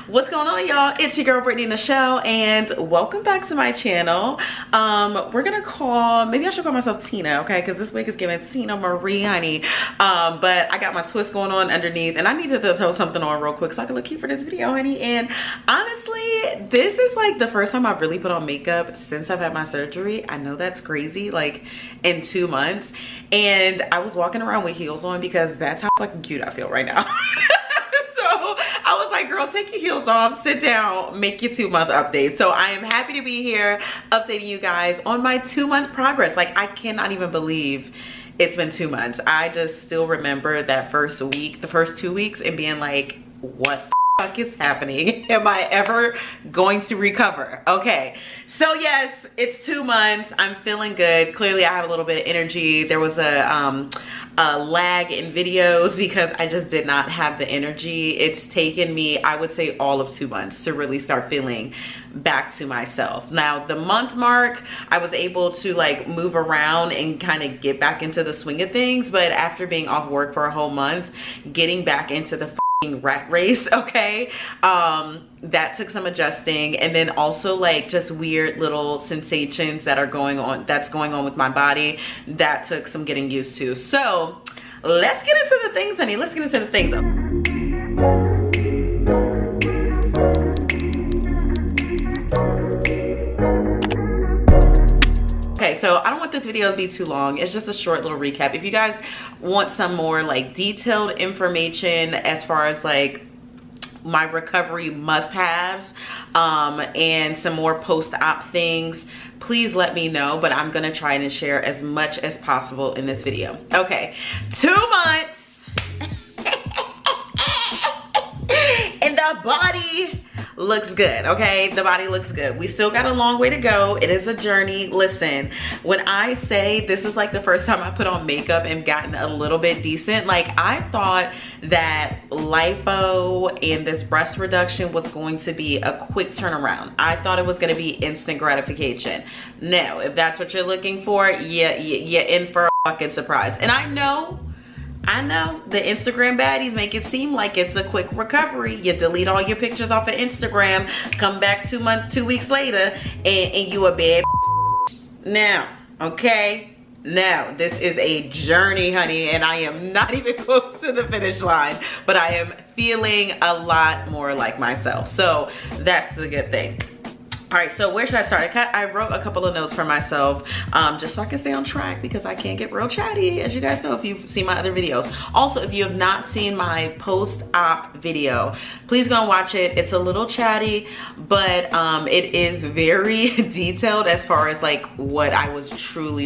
What's going on, y'all? It's your girl Brittany Michelle, and welcome back to my channel. We're gonna call, maybe I should call myself Tina, okay? Because this wig is giving Tina Marie, honey. But I got my twist going on underneath, and I needed to throw something on real quick so I can look cute for this video, honey. And honestly, this is like the first time I've really put on makeup since I've had my surgery. I know that's crazy, like in 2 months. And I was walking around with heels on because that's how fucking cute I feel right now. I was like, girl, take your heels off, sit down, make your 2-month update. So I am happy to be here updating you guys on my 2-month progress. Like, I cannot even believe it's been 2 months. I just still remember that first week, the first 2 weeks, and being like, what the fuck is happening? Am I ever going to recover? Okay, so yes, it's 2 months. I'm feeling good. Clearly I have a little bit of energy. There was a lag in videos because I just did not have the energy. It's taken me, I would say, all of 2 months to really start feeling back to myself. Now, the month mark, I was able to like move around and kind of get back into the swing of things. But after being off work for a whole month, getting back into the rat race, okay, that took some adjusting. And then also like just weird little sensations that are going on with my body, that took some getting used to. So let's get into the things, honey. Let's get into the things. Okay, so I don't want this video to be too long. It's just a short little recap. If you guys want some more like detailed information as far as like my recovery must-haves and some more post-op things, please let me know. But I'm gonna try and share as much as possible in this video. Okay, 2 months and the body looks good, okay? The body looks good. We still got a long way to go. It is a journey. Listen, when I say this is like the first time I put on makeup and gotten a little bit decent, like I thought that lipo and this breast reduction was going to be a quick turnaround. I thought it was gonna be instant gratification. No, if that's what you're looking for, you're in for a fucking surprise. And I know the Instagram baddies make it seem like it's a quick recovery. You delete all your pictures off of Instagram, come back 2 weeks later, and you a bad now, okay? Now, this is a journey, honey, and I am not even close to the finish line, but I am feeling a lot more like myself. So that's the good thing. All right, so where should I start? I wrote a couple of notes for myself just so I can stay on track because I can't get real chatty, as you guys know if you've seen my other videos. Also, if you have not seen my post-op video, please go and watch it. It's a little chatty, but it is very detailed as far as like what I was truly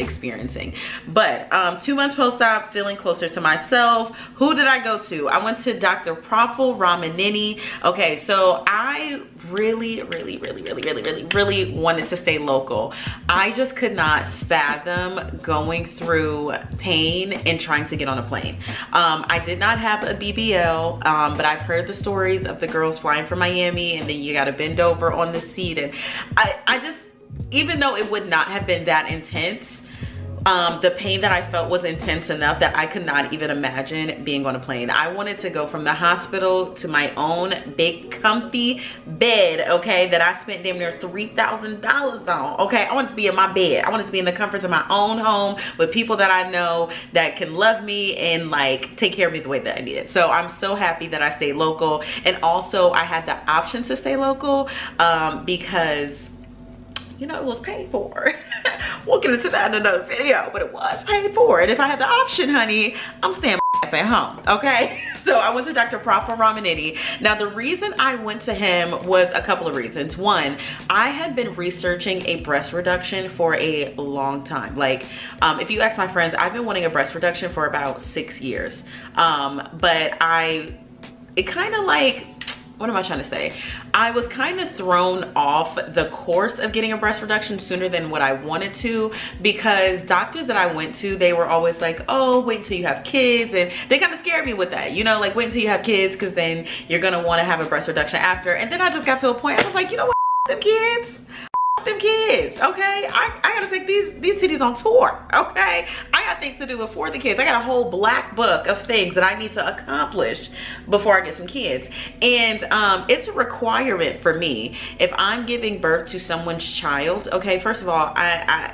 experiencing. But 2 months post-op, feeling closer to myself. Who did I go to? I went to Dr. Ramineni. Okay, so I really wanted to stay local. I just could not fathom going through pain and trying to get on a plane. I did not have a BBL, but I've heard the stories of the girls flying from Miami and then you gotta bend over on the seat. And I just, even though it would not have been that intense, the pain that I felt was intense enough that I could not even imagine being on a plane. I wanted to go from the hospital to my own big comfy bed, okay, that I spent damn near $3,000 on, okay? I wanted to be in my bed. I wanted to be in the comforts of my own home with people that I know that can love me and like take care of me the way that I need it. So I'm so happy that I stayed local. And also I had the option to stay local because, you know, it was paid for. We'll get into that in another video, but it was paid for. And if I had the option, honey, I'm staying my ass at home, okay? So I went to Dr. Ramineni. Now, the reason I went to him was a couple of reasons. One, I had been researching a breast reduction for a long time. Like, if you ask my friends, I've been wanting a breast reduction for about 6 years. But it kind of like, what am I trying to say? I was kind of thrown off the course of getting a breast reduction sooner than what I wanted to, because doctors that I went to, they were always like, oh, wait until you have kids. And they kind of scared me with that, you know, like wait until you have kids because then you're gonna want to have a breast reduction after. And then I just got to a point, I was like, you know what, them kids, them kids, okay? I gotta take these titties on tour, okay? I got things to do before the kids. I got a whole black book of things that I need to accomplish before I get some kids. And it's a requirement for me. If I'm giving birth to someone's child, okay, first of all,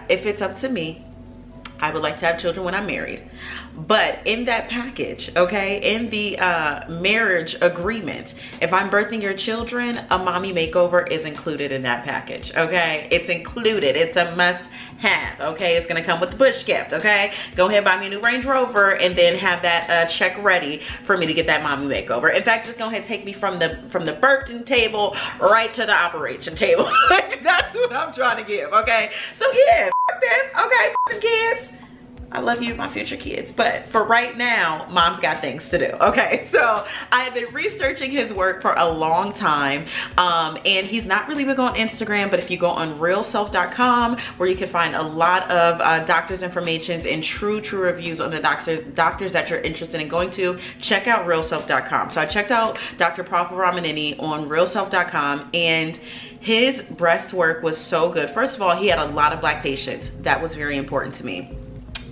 if it's up to me, I would like to have children when I'm married. But in that package, okay, in the marriage agreement, if I'm birthing your children, a mommy makeover is included in that package, okay? It's included. It's a must have, okay? It's gonna come with the push gift, okay? Go ahead, buy me a new Range Rover, and then have that check ready for me to get that mommy makeover. In fact, just go ahead and take me from the birthing table right to the operation table. That's what I'm trying to give, okay? So yeah, f them, okay, f them kids. I love you, my future kids, but for right now, mom's got things to do, okay? So I have been researching his work for a long time, and he's not really big on Instagram, but if you go on realself.com, where you can find a lot of doctors' information and true reviews on the doctors that you're interested in going to, check out realself.com. So I checked out Dr. Papa Ramineni on realself.com, and his breast work was so good. First of all, he had a lot of black patients. That was very important to me.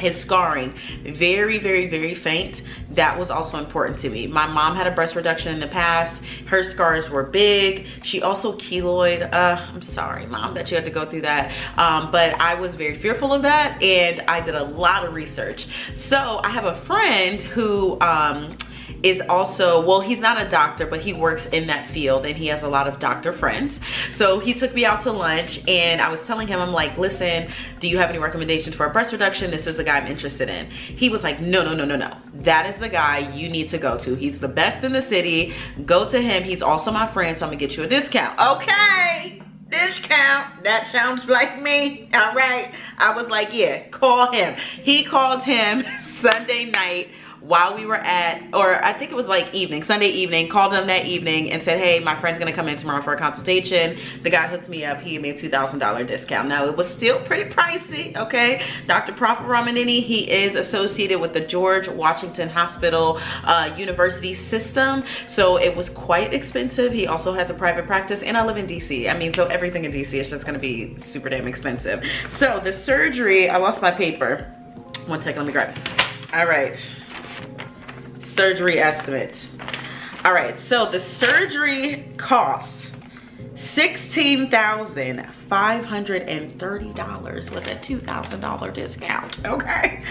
His scarring, very faint. That was also important to me. My mom had a breast reduction in the past. Her scars were big. She also keloid. I'm sorry, mom, that you had to go through that. But I was very fearful of that, and I did a lot of research. So I have a friend who is also, well, he's not a doctor, but he works in that field, and he has a lot of doctor friends. So he took me out to lunch, and I was telling him, I'm like, listen, do you have any recommendations for a breast reduction? This is the guy I'm interested in. He was like, no. That is the guy you need to go to. He's the best in the city. Go to him. He's also my friend, so I'm gonna get you a discount. Okay. Discount, that sounds like me. All right. I was like, yeah, call him. He called him Sunday night while we were at, or I think it was like Sunday evening, called him that evening and said, hey, my friend's gonna come in tomorrow for a consultation. The guy hooked me up. He gave me a $2,000 discount. Now, it was still pretty pricey, okay? Dr. Papa Ramineni, he is associated with the George Washington Hospital University system. So it was quite expensive. He also has a private practice, and I live in DC. I mean, so everything in DC is just gonna be super damn expensive. So the surgery, I lost my paper. One second, let me grab it. All right. Surgery estimate. All right, so the surgery costs $16,530 with a $2,000 discount, okay?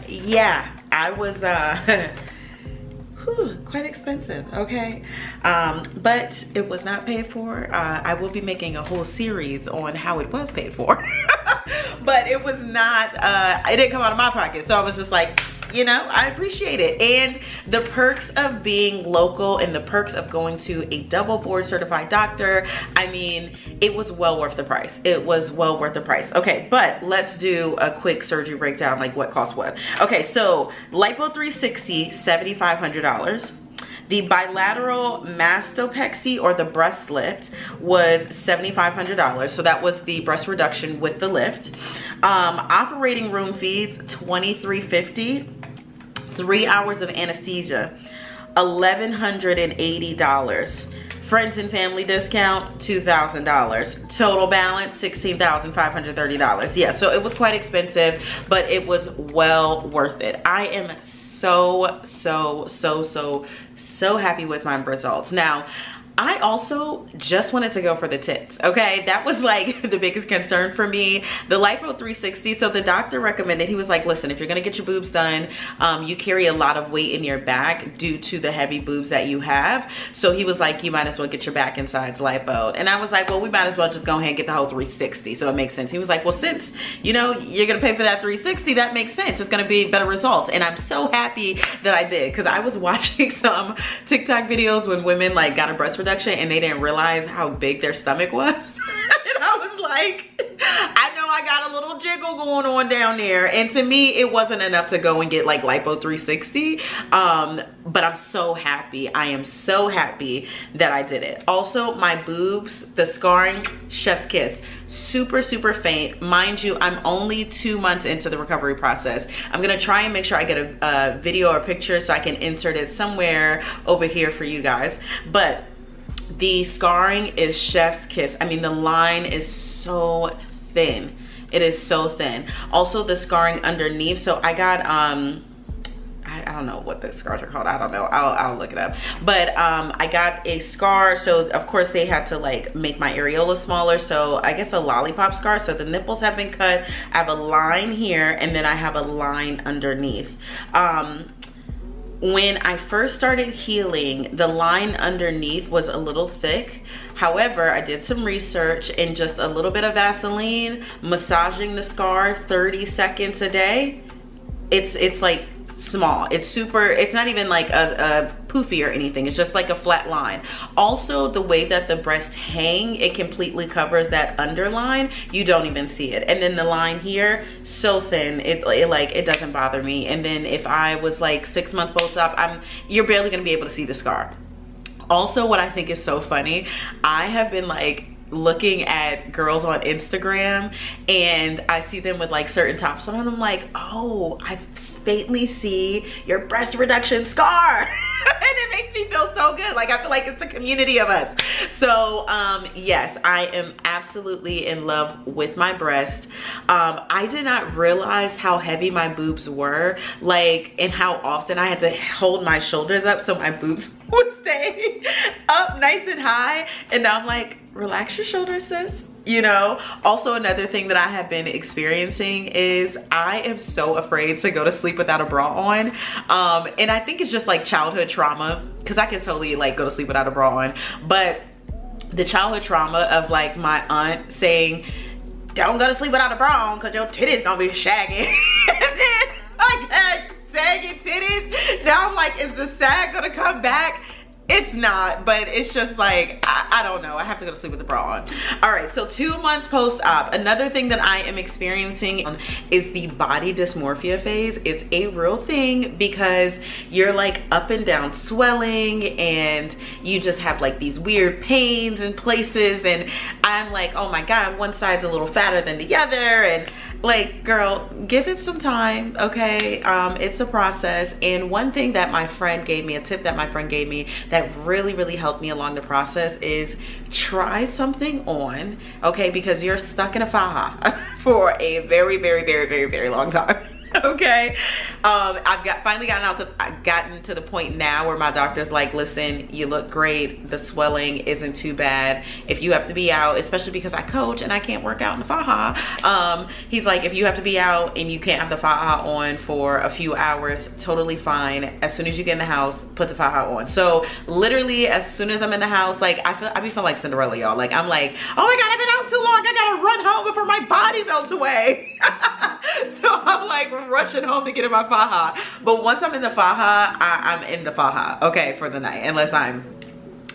Yeah, I was quite expensive, okay? But it was not paid for. I will be making a whole series on how it was paid for. But it was not, it didn't come out of my pocket. So I was just like, you know, I appreciate it. And the perks of being local and the perks of going to a double board certified doctor, I mean, it was well worth the price. It was well worth the price. Okay, but let's do a quick surgery breakdown, like what costs what. Okay, so lipo 360, $7,500. The bilateral mastopexy, or the breast lift, was $7,500. So that was the breast reduction with the lift. Operating room fees, $2,350. 3 hours of anesthesia, $1,180. Friends and family discount, $2,000. Total balance, $16,530. Yeah, so it was quite expensive, but it was well worth it. I am so happy with my results. Now, I also just wanted to go for the tits, okay? That was like the biggest concern for me. The lipo 360, so the doctor recommended, he was like, listen, if you're gonna get your boobs done, you carry a lot of weight in your back due to the heavy boobs that you have. So he was like, you might as well get your back and sides lipo. And I was like, well, we might as well just go ahead and get the whole 360, so it makes sense. He was like, well, since, you know, you're gonna pay for that 360, that makes sense. It's gonna be better results. And I'm so happy that I did, because I was watching some TikTok videos when women like got a breast reduction and they didn't realize how big their stomach was. And I was like, I know I got a little jiggle going on down there. And to me, it wasn't enough to go and get like lipo 360. But I'm so happy. I am so happy that I did it. Also, my boobs, the scarring, chef's kiss. Super faint. Mind you, I'm only 2 months into the recovery process. I'm gonna try and make sure I get a video or picture so I can insert it somewhere over here for you guys. But The scarring is chef's kiss. I mean, the line is so thin. It is so thin. Also the scarring underneath. So I got, I don't know what the scars are called. I don't know. I'll look it up. But I got a scar. So of course they had to like make my areola smaller. So I guess a lollipop scar. So the nipples have been cut. I have a line here and then I have a line underneath. When I first started healing, the line underneath was a little thick. However, I did some research and just a little bit of Vaseline, massaging the scar 30 seconds a day. It's like small. It's super, it's not even like a poofy or anything. It's just like a flat line. Also, the way that the breasts hang, it completely covers that underline. You don't even see it. And then the line here, so thin, it doesn't bother me. And then if I was like 6 months post-op, you're barely gonna be able to see the scar. Also, what I think is so funny, I have been like looking at girls on Instagram and I see them with like certain tops on and I'm like, oh, I faintly see your breast reduction scar. And it makes me feel so good. Like I feel like it's a community of us. So yes, I am absolutely in love with my breast. I did not realize how heavy my boobs were, like, and how often I had to hold my shoulders up so my boobs would stay up nice and high. And now I'm like, relax your shoulders, sis. You know, also another thing that I have been experiencing is I am so afraid to go to sleep without a bra on. And I think it's just like childhood trauma, because I can totally like go to sleep without a bra on. But the childhood trauma of like my aunt saying, don't go to sleep without a bra on because your titties gonna be shaggy. And then I got saggy titties. Now I'm like, is the sag gonna come back? It's not, but it's just like, I don't know. I have to go to sleep with the bra on. All right, so 2 months post-op. Another thing that I am experiencing is the body dysmorphia phase. It's a real thing because you're like up and down swelling and you just have like these weird pains in places. And I'm like, oh my God, one side's a little fatter than the other. And like, girl, give it some time, okay? It's a process. And one thing that my friend gave me, a tip that my friend gave me that really helped me along the process is try something on, okay? Because you're stuck in a faja for a very long time. Okay, I've finally gotten to the point now where my doctor's like, listen, you look great, the swelling isn't too bad. If you have to be out, especially because I coach and I can't work out in the faja, he's like, if you have to be out and you can't have the faja on for a few hours, totally fine. As soon as you get in the house, put the faja on. So literally as soon as I'm in the house, like I be feeling like Cinderella, y'all. Like I'm like, oh my God, I've been out too long, I gotta run home before my body melts away. So I'm like rushing home to get in my faja. But once I'm in the faja, I'm in the faja, okay, for the night, unless I'm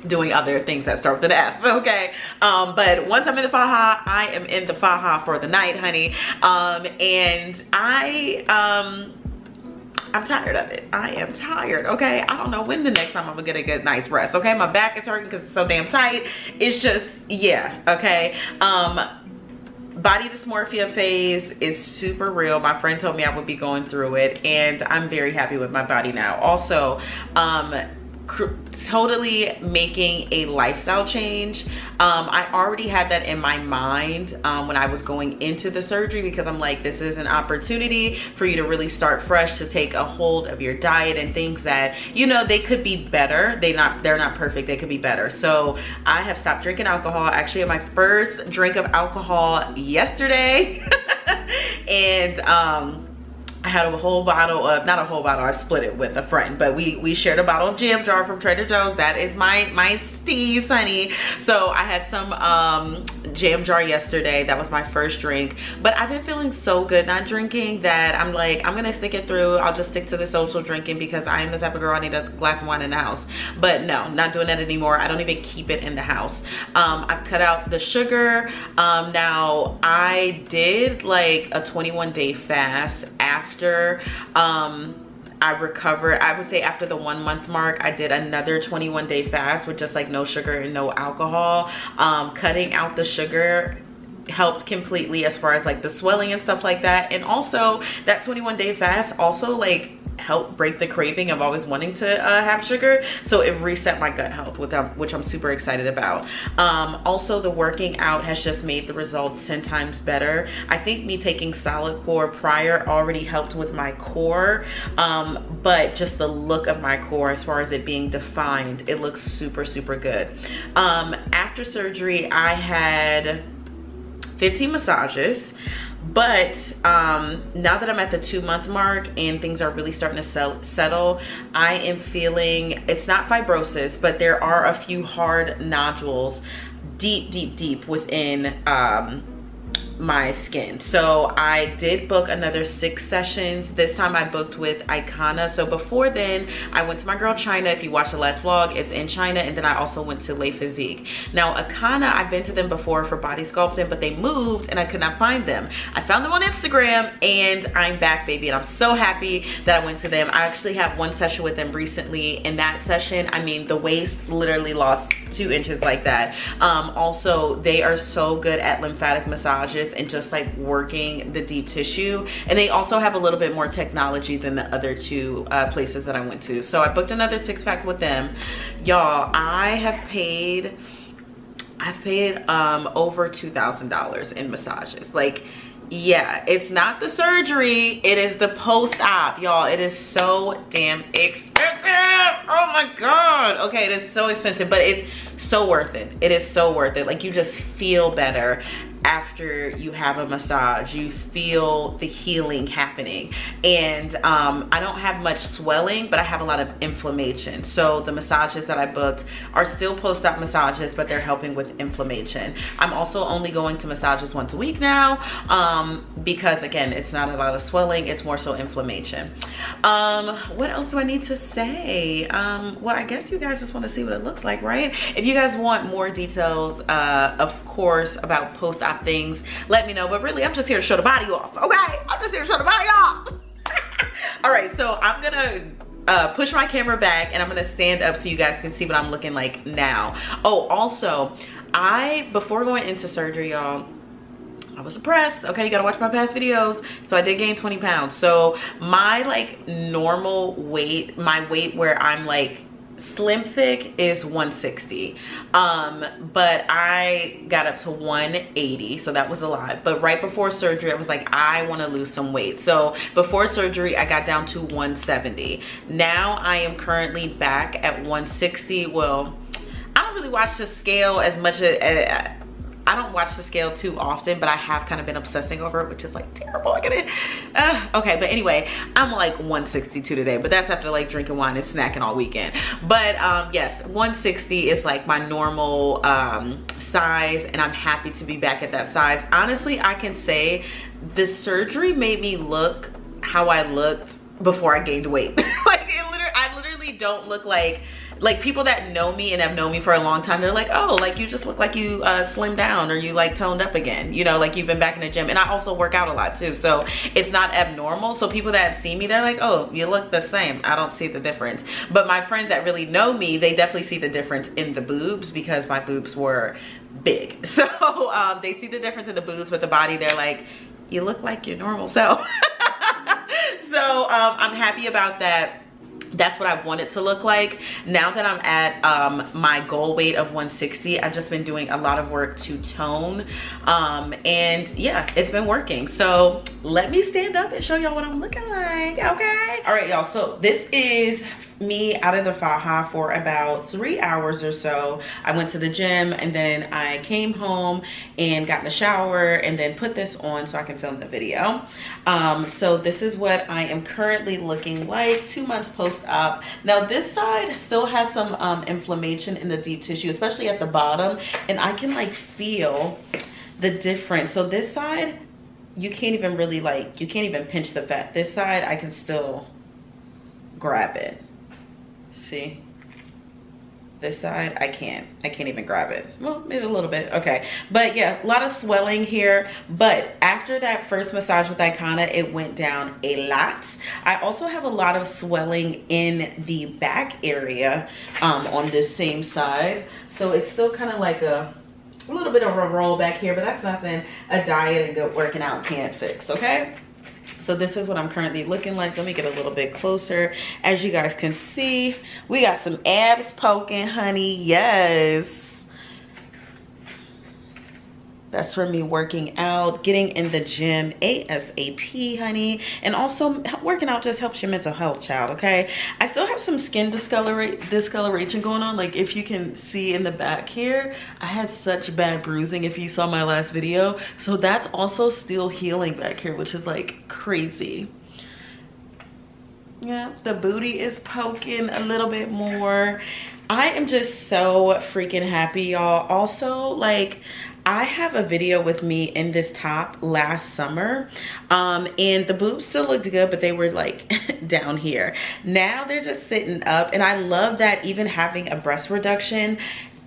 doing other things that start with an F, okay? But once I'm in the faja, I am in the faja for the night, honey. And I'm tired of it. I am tired, okay? I don't know when the next time I'm gonna get a good night's rest, okay? My back is hurting because it's so damn tight. It's just, yeah, okay? Body dysmorphia phase is super real. My friend told me I would be going through it and I'm very happy with my body now. Also, totally making a lifestyle change. I already had that in my mind when I was going into the surgery, because I'm like, this is an opportunity for you to really start fresh, to take a hold of your diet and things that, you know, they could be better. They're not perfect, they could be better. So I have stopped drinking alcohol. Actually, I had my first drink of alcohol yesterday. And I had a whole bottle of, not a whole bottle, I split it with a friend, but we shared a bottle of jam jar from Trader Joe's. That is my steez, honey. So I had some jam jar yesterday. That was my first drink, but I've been feeling so good not drinking that I'm like, I'm gonna stick it through. I'll just stick to the social drinking because I am the type of girl, I need a glass of wine in the house. But no, not doing that anymore. I don't even keep it in the house. I've cut out the sugar. Now I did like a 21-day fast after I recovered. I would say after the 1 month mark, I did another 21-day fast with just like no sugar and no alcohol. Cutting out the sugar helped completely as far as like the swelling and stuff like that. And also that 21-day fast also like helped break the craving of always wanting to have sugar. So it reset my gut health, which I'm super excited about. Also, the working out has just made the results 10 times better. I think me taking Solid Core prior already helped with my core, but just the look of my core, as far as it being defined, it looks super, super good. After surgery, I had 15 massages. But now that I'm at the 2-month mark and things are really starting to settle, I am feeling, it's not fibrosis, but there are a few hard nodules deep within my skin. So I did book another 6 sessions. This time I booked with Icona. So before then, I went to my girl China. If you watch the last vlog, it's in China. And then I also went to Le Physique. Now Icona, I've been to them before for body sculpting, but they moved and I could not find them. I found them on Instagram and I'm back, baby. And I'm so happy that I went to them. I actually have one session with them recently. In that session, I mean, the waist literally lost 2 inches like that. Also, they are so good at lymphatic massages and just like working the deep tissue, and they also have a little bit more technology than the other 2 places that I went to. So I booked another 6-pack with them. Y'all, I've paid over $2,000 in massages. Like, yeah, it's not the surgery, it is the post-op, y'all. It is so damn expensive. Oh my god. Okay, it is so expensive, but it's so worth it. It is so worth it. Like, you just feel better after you have a massage. You feel the healing happening. And I don't have much swelling, but I have a lot of inflammation. So the massages that I booked are still post-op massages, but they're helping with inflammation. I'm also only going to massages once a week now, because again, it's not a lot of swelling, it's more so inflammation. What else do I need to say? Well, I guess you guys just want to see what it looks like, right? If you guys want more details, of course, about post-op things, let me know. But really, I'm just here to show the body off, okay? I'm just here to show the body off. All right, so I'm gonna push my camera back and I'm gonna stand up so you guys can see what I'm looking like now. Oh, also, before going into surgery, y'all, I was depressed. Okay, you gotta watch my past videos. So I did gain 20 pounds. So my like normal weight, my weight where I'm like slim thick is 160, but I got up to 180, so that was a lot. But right before surgery, I was like, I want to lose some weight. So before surgery, I got down to 170. Now I am currently back at 160. Well, I don't really watch the scale as much as I don't watch the scale too often, but I have kind of been obsessing over it, which is like terrible. I get it. Okay, but anyway, I'm like 162 today, but that's after like drinking wine and snacking all weekend. But yes, 160 is like my normal size, and I'm happy to be back at that size. Honestly, I can say the surgery made me look how I looked before I gained weight. Like I literally don't look like people that know me and have known me for a long time. They're like, oh, like you just look like you slimmed down, or you like toned up again, you know, like you've been back in the gym. And I also work out a lot too, so it's not abnormal. So people that have seen me, they're like, oh, you look the same. I don't see the difference. But my friends that really know me, they definitely see the difference in the boobs, because my boobs were big. So they see the difference in the boobs, but the body, they're like, you look like your normal self. So I'm happy about that. That's what I want it to look like. Now that I'm at my goal weight of 160, I've just been doing a lot of work to tone, and yeah, it's been working. So let me stand up and show y'all what I'm looking like, okay? All right, y'all, so this is me out of the faja for about 3 hours or so. I went to the gym and then I came home and got in the shower and then put this on so I can film the video. So this is what I am currently looking like 2 months post-op. Now this side still has some inflammation in the deep tissue, especially at the bottom, and I can like feel the difference. So this side, you can't even really like, you can't even pinch the fat. This side, I can still grab it. See, this side I can't even grab it. Well, maybe a little bit. Okay, but yeah, a lot of swelling here. But after that first massage with Icona, it went down a lot. I also have a lot of swelling in the back area on this same side, so it's still kind of like a little bit of a roll back here, but that's nothing a diet and good working out can't fix. Okay, So this is what I'm currently looking like. Let me get a little bit closer. As you guys can see, we got some abs poking, honey. Yes. That's for me working out, getting in the gym ASAP, honey. And also working out just helps your mental health, child, okay? I still have some skin discoloration going on. Like if you can see in the back here, I had such bad bruising if you saw my last video. So that's also still healing back here, which is like crazy. Yeah, the booty is poking a little bit more. I am just so freaking happy, y'all. Also, like, I have a video with me in this top last summer, and the boobs still looked good, but they were like down here. Now they're just sitting up, and I love that even having a breast reduction,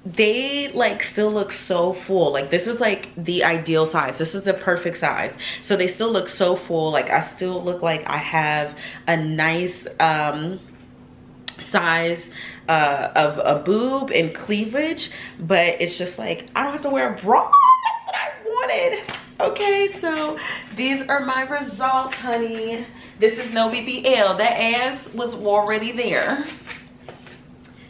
they like still look so full. Like this is like the ideal size. This is the perfect size. So they still look so full. Like I still look like I have a nice size of a boob and cleavage, but it's just like I don't have to wear a bra. That's what I wanted. Okay, so these are my results, honey. This is no BBL. That ass was already there.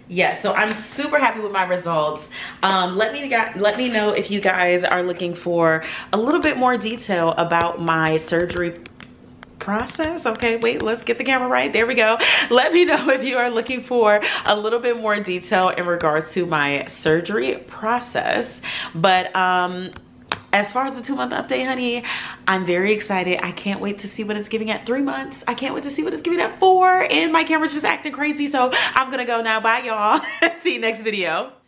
Yeah, so I'm super happy with my results. Let me know if you guys are looking for a little bit more detail about my surgery process. Okay, wait, let's get the camera right. There we go. Let me know if you are looking for a little bit more detail in regards to my surgery process. But as far as the 2-month update, honey, I'm very excited. I can't wait to see what it's giving at 3 months. I can't wait to see what it's giving at 4. And my camera's just acting crazy. So I'm gonna go now. Bye, y'all. See you next video.